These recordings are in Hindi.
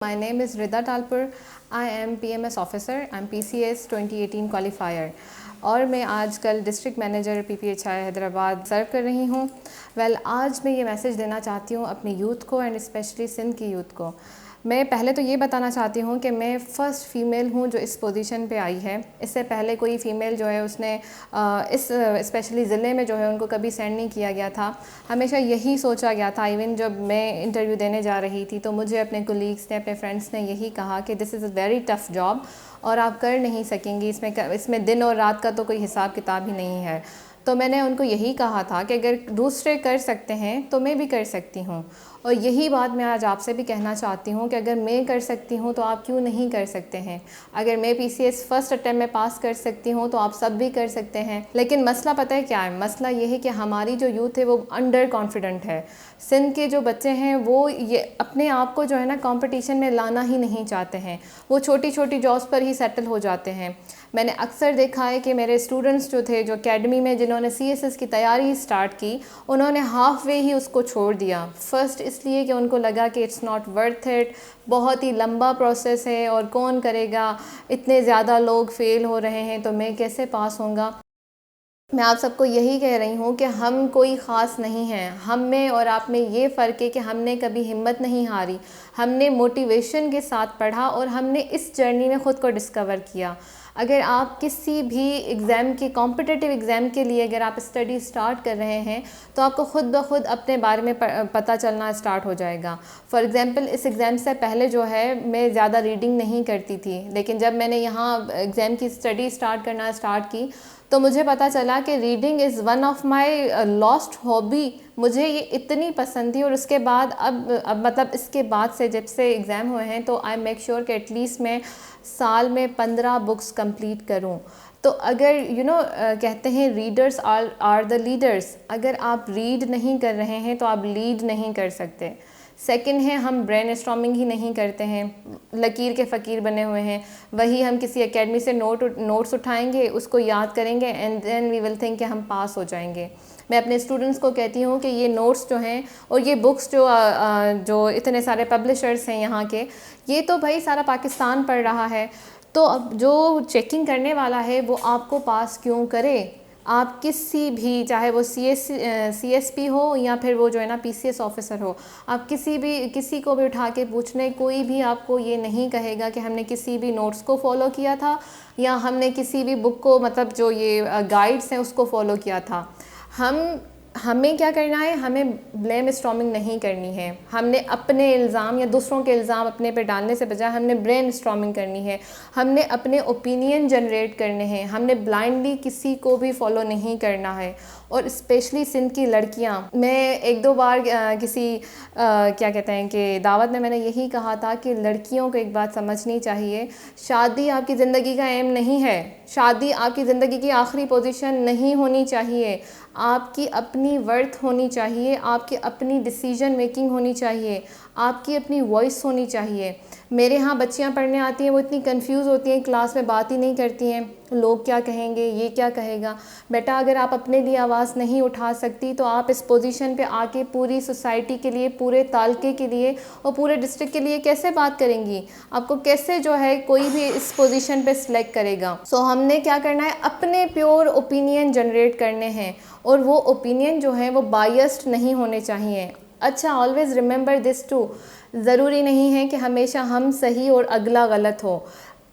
My name is Rida Talpur. I am PMS officer. I'm PCS 2018 qualifier. और मैं आजकल डिस्ट्रिक्ट मैनेजर PPHI हैदराबाद सर्व कर रही हूँ। आज मैं ये मैसेज देना चाहती हूँ अपने यूथ को एंड स्पेशली सिंध की यूथ को। मैं पहले तो ये बताना चाहती हूँ कि मैं फ़र्स्ट फ़ीमेल हूँ जो इस पोजीशन पे आई है। इससे पहले कोई फ़ीमेल जो है उसने इस स्पेशली ज़िले में जो है उनको कभी सेंड नहीं किया गया था। हमेशा यही सोचा गया था, इवन जब मैं इंटरव्यू देने जा रही थी तो मुझे अपने कोलीग्स ने, अपने फ्रेंड्स ने यही कहा कि this is a very tough job और आप कर नहीं सकेंगी, इसमें दिन और रात का तो कोई हिसाब किताब ही नहीं है। तो मैंने उनको यही कहा था कि अगर दूसरे कर सकते हैं तो मैं भी कर सकती हूँ। और यही बात मैं आज आपसे भी कहना चाहती हूँ कि अगर मैं कर सकती हूँ तो आप क्यों नहीं कर सकते हैं। अगर मैं PCS फर्स्ट अटैम्प्ट में पास कर सकती हूँ तो आप सब भी कर सकते हैं। लेकिन मसला पता है क्या है? मसला ये है कि हमारी जो यूथ है वो अंडर कॉन्फिडेंट है। सिंध के जो बच्चे हैं वो ये अपने आप को जो है ना कंपटीशन में लाना ही नहीं चाहते हैं। वो छोटी छोटी जॉब्स पर ही सेटल हो जाते हैं। मैंने अक्सर देखा है कि मेरे स्टूडेंट्स जो थे, जो एकेडमी में जिन्होंने CSS की तैयारी स्टार्ट की, उन्होंने हाफ वे ही उसको छोड़ दिया। फर्स्ट इसलिए कि उनको लगा कि इट्स नॉट वर्थ इट, बहुत ही लंबा प्रोसेस है और कौन करेगा, इतने ज़्यादा लोग फेल हो रहे हैं तो मैं कैसे पास होऊंगा। मैं आप सबको यही कह रही हूँ कि हम कोई ख़ास नहीं हैं। हम में और आप में ये फ़र्क है कि हमने कभी हिम्मत नहीं हारी, हमने मोटिवेशन के साथ पढ़ा और हमने इस जर्नी में ख़ुद को डिस्कवर किया। अगर आप किसी भी एग्ज़ाम के, कॉम्पिटिटिव एग्ज़ाम के लिए अगर आप स्टडी स्टार्ट कर रहे हैं तो आपको ख़ुद ब खुद अपने बारे में पता चलना स्टार्ट हो जाएगा। फॉर एग्ज़ाम्पल इस एग्ज़ाम से पहले जो है मैं ज़्यादा रीडिंग नहीं करती थी, लेकिन जब मैंने यहाँ एग्ज़ाम की स्टडी स्टार्ट करना स्टार्ट की तो मुझे पता चला कि reading is one of my lost hobby. मुझे ये इतनी पसंद थी और उसके बाद अब मतलब इसके बाद से जब से एग्ज़ाम हुए हैं तो आई मेक श्योर कि एटलीस्ट मैं साल में 15 बुक्स कंप्लीट करूं। तो अगर कहते हैं रीडर्स आर द लीडर्स, अगर आप रीड नहीं कर रहे हैं तो आप लीड नहीं कर सकते। सेकंड है, हम ब्रेनस्टॉर्मिंग ही नहीं करते हैं, लकीर के फ़कीर बने हुए हैं। वही हम किसी एकेडमी से नोट्स उठाएंगे, उसको याद करेंगे and then we will think कि हम पास हो जाएंगे। मैं अपने स्टूडेंट्स को कहती हूँ कि ये नोट्स जो हैं और ये बुक्स जो इतने सारे पब्लिशर्स हैं यहाँ के, ये तो भाई सारा पाकिस्तान पढ़ रहा है। तो अब जो चेकिंग करने वाला है वो आपको पास क्यों करे। आप किसी भी, चाहे वो CSP हो या फिर वो जो है ना PCS ऑफिसर हो, आप किसी को भी उठा के पूछने, कोई भी आपको ये नहीं कहेगा कि हमने किसी भी नोट्स को फॉलो किया था या हमने किसी भी बुक को, मतलब जो ये गाइड्स हैं उसको फॉलो किया था। हमें क्या करना है, हमें ब्लेम स्टॉर्मिंग नहीं करनी है। हमने अपने इल्ज़ाम या दूसरों के इल्ज़ाम अपने पे डालने से बजाय हमने ब्रेन स्टॉर्मिंग करनी है। हमने अपने ओपिनियन जनरेट करने हैं। हमने ब्लाइंडली किसी को भी फॉलो नहीं करना है। और स्पेशली सिंध की लड़कियां, मैं एक दो बार किसी क्या कहते हैं कि दावत में मैंने यही कहा था कि लड़कियों को एक बात समझनी चाहिए, शादी आपकी ज़िंदगी का एम नहीं है। शादी आपकी ज़िंदगी की आखिरी पोजीशन नहीं होनी चाहिए। आपकी अपनी वर्थ होनी चाहिए, आपकी अपनी डिसीजन मेकिंग होनी चाहिए, आपकी अपनी वॉइस होनी चाहिए। मेरे यहाँ बच्चियाँ पढ़ने आती हैं, वो इतनी कंफ्यूज होती हैं, क्लास में बात ही नहीं करती हैं, लोग क्या कहेंगे, ये क्या कहेगा। बेटा, अगर आप अपने लिए आवाज़ नहीं उठा सकती तो आप इस पोजीशन पे आके पूरी सोसाइटी के लिए, पूरे तालके के लिए और पूरे डिस्ट्रिक्ट के लिए कैसे बात करेंगी। आपको कैसे जो है कोई भी इस पोजीशन पे सिलेक्ट करेगा। सो हमने क्या करना है, अपने प्योर ओपिनियन जनरेट करने हैं और वो ओपिनियन जो है वो बायस्ड नहीं होने चाहिए। अच्छा, ऑलवेज़ रिमेंबर दिस टू, ज़रूरी नहीं है कि हमेशा हम सही और अगला गलत हो।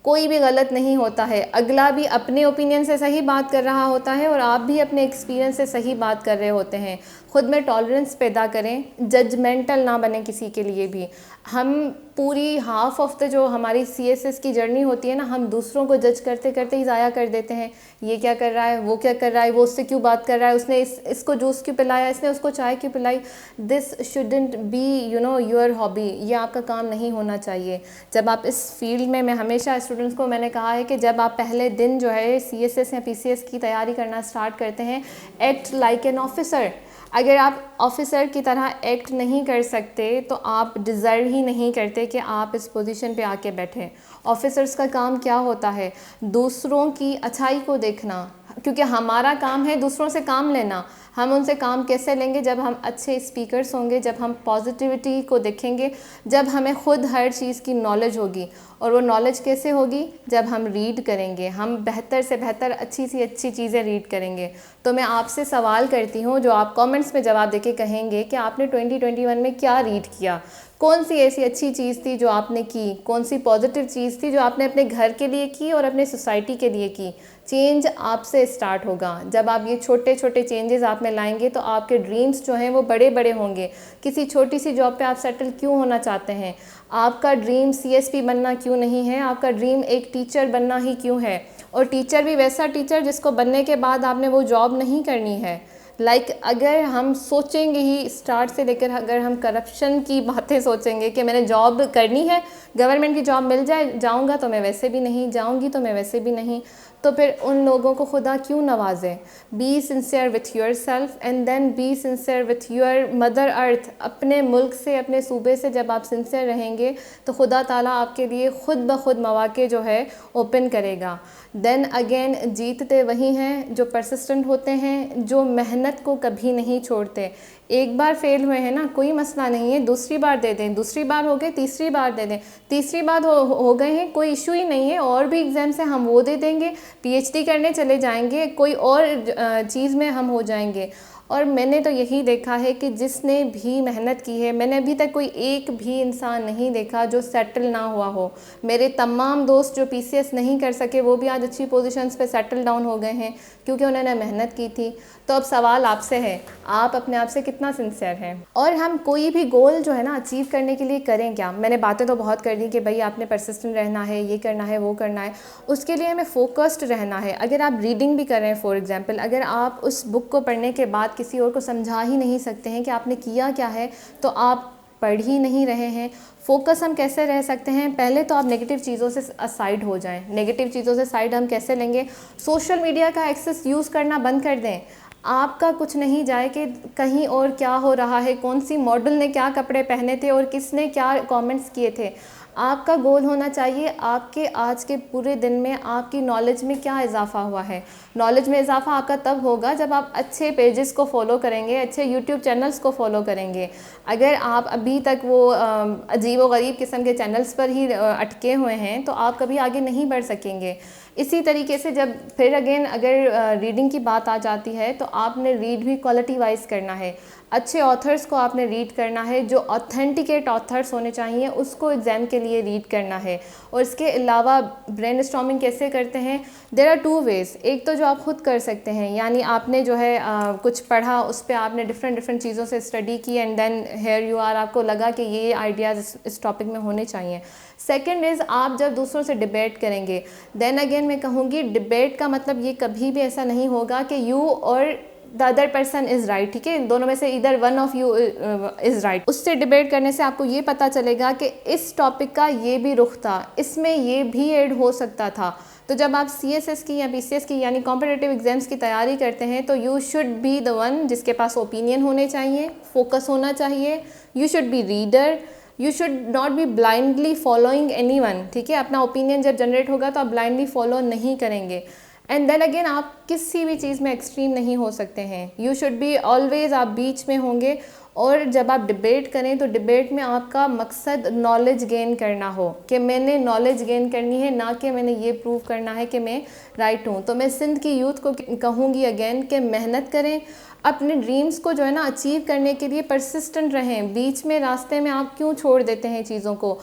कोई भी गलत नहीं होता है। अगला भी अपने ओपिनियन से सही बात कर रहा होता है और आप भी अपने एक्सपीरियंस से सही बात कर रहे होते हैं। ख़ुद में टॉलरेंस पैदा करें, जजमेंटल ना बने किसी के लिए भी। हम पूरी हाफ ऑफ द जो हमारी CSS की जर्नी होती है ना, हम दूसरों को जज करते करते ही ज़ाया कर देते हैं। ये क्या कर रहा है, वो क्या कर रहा है, वो उससे क्यों बात कर रहा है, उसने इसको जूस क्यों पिलाया, इसने उसको चाय क्यों पिलाई। This shouldn't be your hobby. ये आपका काम नहीं होना चाहिए। जब आप इस फील्ड में, मैं हमेशा स्टूडेंट्स को मैंने कहा है कि जब आप पहले दिन जो है CSS या PCS की तैयारी करना स्टार्ट करते हैं, एक्ट लाइक एन ऑफिसर। अगर आप ऑफिसर की तरह एक्ट नहीं कर सकते तो आप डिज़र्व ही नहीं करते कि आप इस पोजीशन पे आके बैठें। ऑफिसर्स का काम क्या होता है, दूसरों की अच्छाई को देखना, क्योंकि हमारा काम है दूसरों से काम लेना। हम उनसे काम कैसे लेंगे? जब हम अच्छे स्पीकर्स होंगे, जब हम पॉजिटिविटी को देखेंगे, जब हमें ख़ुद हर चीज़ की नॉलेज होगी। और वो नॉलेज कैसे होगी? जब हम रीड करेंगे, हम बेहतर से बेहतर अच्छी सी अच्छी चीज़ें रीड करेंगे। तो मैं आपसे सवाल करती हूँ, जो आप कमेंट्स में जवाब देके कहेंगे कि आपने 2021 में क्या रीड किया, कौन सी ऐसी अच्छी चीज़ थी जो आपने की, कौन सी पॉजिटिव चीज़ थी जो आपने अपने घर के लिए की और अपने सोसाइटी के लिए की। चेंज आपसे स्टार्ट होगा। जब आप ये छोटे छोटे चेंजेस आप में लाएंगे तो आपके ड्रीम्स जो हैं वो बड़े बड़े होंगे। किसी छोटी सी जॉब पे आप सेटल क्यों होना चाहते हैं? आपका ड्रीम सीएसपी बनना क्यों नहीं है? आपका ड्रीम एक टीचर बनना ही क्यों है? और टीचर भी वैसा टीचर जिसको बनने के बाद आपने वो जॉब नहीं करनी है। अगर हम सोचेंगे ही स्टार्ट से लेकर, अगर हम करप्शन की बातें सोचेंगे कि मैंने जॉब करनी है, गवर्नमेंट की जॉब मिल जाऊंगा तो मैं वैसे भी नहीं जाऊंगी, तो मैं वैसे भी नहीं, तो फिर उन लोगों को खुदा क्यों नवाजे? Be sincere with yourself and then be sincere with your mother earth. अपने मुल्क से, अपने सूबे से जब आप सिंसियर रहेंगे तो खुदा ताला आपके लिए ख़ुद ब खुद मौक़े जो है ओपन करेगा। देन अगेन जीतते वही हैं जो परसिस्टेंट होते हैं, जो मेहनत को कभी नहीं छोड़ते। एक बार फेल हुए हैं ना, कोई मसला नहीं है, दूसरी बार दे दें, दूसरी बार हो गए तीसरी बार दे दें, तीसरी बार हो गए हैं, कोई इशू ही नहीं है, और भी एग्ज़ाम्स हैं हम वो दे देंगे, पीएचडी करने चले जाएंगे, कोई और चीज़ में हम हो जाएंगे। और मैंने तो यही देखा है कि जिसने भी मेहनत की है, मैंने अभी तक कोई एक भी इंसान नहीं देखा जो सेटल ना हुआ हो। मेरे तमाम दोस्त जो पीसीएस नहीं कर सके वो भी आज अच्छी पोजीशंस पे सेटल डाउन हो गए हैं क्योंकि उन्होंने मेहनत की थी। तो अब सवाल आपसे है, आप अपने आप से कितना सिंसियर हैं? और हम कोई भी गोल जो है ना अचीव करने के लिए करें क्या? मैंने बातें तो बहुत कर दी कि भाई आपने परसिस्टेंट रहना है, ये करना है, वो करना है, उसके लिए हमें फोकस्ड रहना है। अगर आप रीडिंग भी कर रहे हैं, फॉर एग्जांपल, अगर आप उस बुक को पढ़ने के बाद किसी और को समझा ही नहीं सकते हैं कि आपने किया क्या है, तो आप पढ़ ही नहीं रहे हैं। फोकस हम कैसे रह सकते हैं? पहले तो आप नेगेटिव चीज़ों से साइड हो जाएं। नेगेटिव चीज़ों से साइड हम कैसे लेंगे? सोशल मीडिया का एक्सेस यूज़ करना बंद कर दें। आपका कुछ नहीं जाए कि कहीं और क्या हो रहा है, कौन सी मॉडल ने क्या कपड़े पहने थे और किसने क्या कमेंट्स किए थे। आपका गोल होना चाहिए आपके आज के पूरे दिन में आपकी नॉलेज में क्या इजाफ़ा हुआ है। नॉलेज में इजाफ़ा आपका तब होगा जब आप अच्छे पेजेस को फॉलो करेंगे, अच्छे यूट्यूब चैनल्स को फॉलो करेंगे। अगर आप अभी तक वो अजीब व गरीब किस्म के चैनल्स पर ही अटके हुए हैं तो आप कभी आगे नहीं बढ़ सकेंगे। इसी तरीके से जब फिर अगेन अगर रीडिंग की बात आ जाती है तो आपने रीड भी क्वालिटी वाइज करना है। अच्छे ऑथर्स को आपने रीड करना है, जो ऑथेंटिकेट ऑथर्स होने चाहिए उसको एग्ज़ाम के लिए रीड करना है। और इसके अलावा ब्रेनस्टॉर्मिंग कैसे करते हैं? There are two ways. एक तो जो आप खुद कर सकते हैं, यानी आपने जो है कुछ पढ़ा, उस पर आपने डिफरेंट चीज़ों से स्टडी की and then here you are, आपको लगा कि ये आइडियाज़ इस टॉपिक में होने चाहिए। सेकेंड इज़ आप जब दूसरों से डिबेट करेंगे, देन अगेन मैं कहूँगी डिबेट का मतलब ये कभी भी ऐसा नहीं होगा कि यू और the other person is right, ठीक है, दोनों में से इधर one of you is right. उससे डिबेट करने से आपको ये पता चलेगा कि इस टॉपिक का ये भी रुख था, इसमें ये भी ऐड हो सकता था। तो जब आप सीएसएस की या बीसीएस की यानी कॉम्पिटिटिव एग्जाम्स की तैयारी करते हैं तो you should be the one जिसके पास ओपिनियन होने चाहिए, फोकस होना चाहिए, you should be reader, you should not be blindly following anyone, ठीक है। अपना ओपिनियन जब जनरेट होगा तो आप ब्लाइंडली फॉलो नहीं करेंगे। एंड देन अगेन आप किसी भी चीज़ में एक्सट्रीम नहीं हो सकते हैं। यू शुड बी ऑलवेज़, आप बीच में होंगे। और जब आप डिबेट करें तो डिबेट में आपका मकसद नॉलेज गेन करना हो कि मैंने नॉलेज गेन करनी है, ना कि मैंने ये प्रूव करना है कि मैं राइट हूँ। तो मैं सिंध की यूथ को कहूँगी अगेन कि मेहनत करें, अपने ड्रीम्स को जो है ना अचीव करने के लिए परसिस्टेंट रहें। बीच में रास्ते में आप क्यों छोड़ देते हैं चीज़ों को?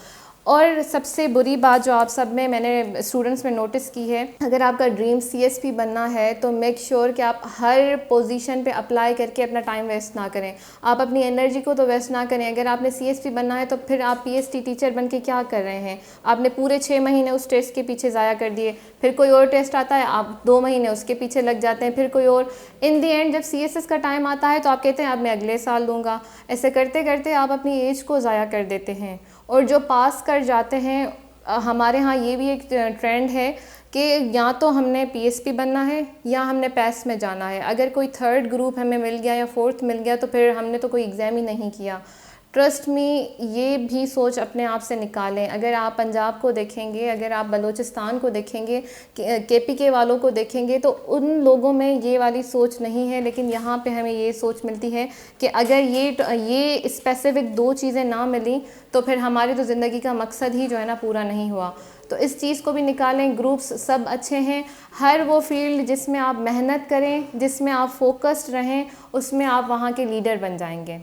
और सबसे बुरी बात जो आप सब में मैंने स्टूडेंट्स में नोटिस की है, अगर आपका ड्रीम सीएसपी बनना है तो मेक श्योर कि आप हर पोजीशन पे अप्लाई करके अपना टाइम वेस्ट ना करें। आप अपनी एनर्जी को तो वेस्ट ना करें। अगर आपने सीएसपी बनना है तो फिर आप पीएचडी टीचर बन के क्या कर रहे हैं? आपने पूरे 6 महीने उस टेस्ट के पीछे ज़ाया कर दिए, फिर कोई और टेस्ट आता है, आप 2 महीने उसके पीछे लग जाते हैं, फिर कोई और। इन दी एंड जब सीएसएस का टाइम आता है तो आप कहते हैं अब मैं अगले साल दूंगा। ऐसे करते करते आप अपनी एज को ज़ाया कर देते हैं। और जो पास कर जाते हैं, हमारे यहाँ ये भी एक ट्रेंड है कि या तो हमने पीएसपी बनना है या हमने पैस में जाना है। अगर कोई थर्ड ग्रुप हमें मिल गया या फोर्थ मिल गया तो फिर हमने तो कोई एग्ज़ाम ही नहीं किया। ट्रस्ट में ये भी सोच अपने आप से निकालें। अगर आप पंजाब को देखेंगे, अगर आप बलूचिस्तान को देखेंगे, KPK वालों को देखेंगे, तो उन लोगों में ये वाली सोच नहीं है, लेकिन यहाँ पे हमें ये सोच मिलती है कि अगर ये स्पेसिफ़िक 2 चीज़ें ना मिली तो फिर हमारी तो ज़िंदगी का मकसद ही जो है ना पूरा नहीं हुआ। तो इस चीज़ को भी निकालें। ग्रुप्स सब अच्छे हैं, हर वो फील्ड जिसमें आप मेहनत करें, जिसमें आप फोकस्ड रहें, उसमें आप वहाँ के लीडर बन जाएंगे।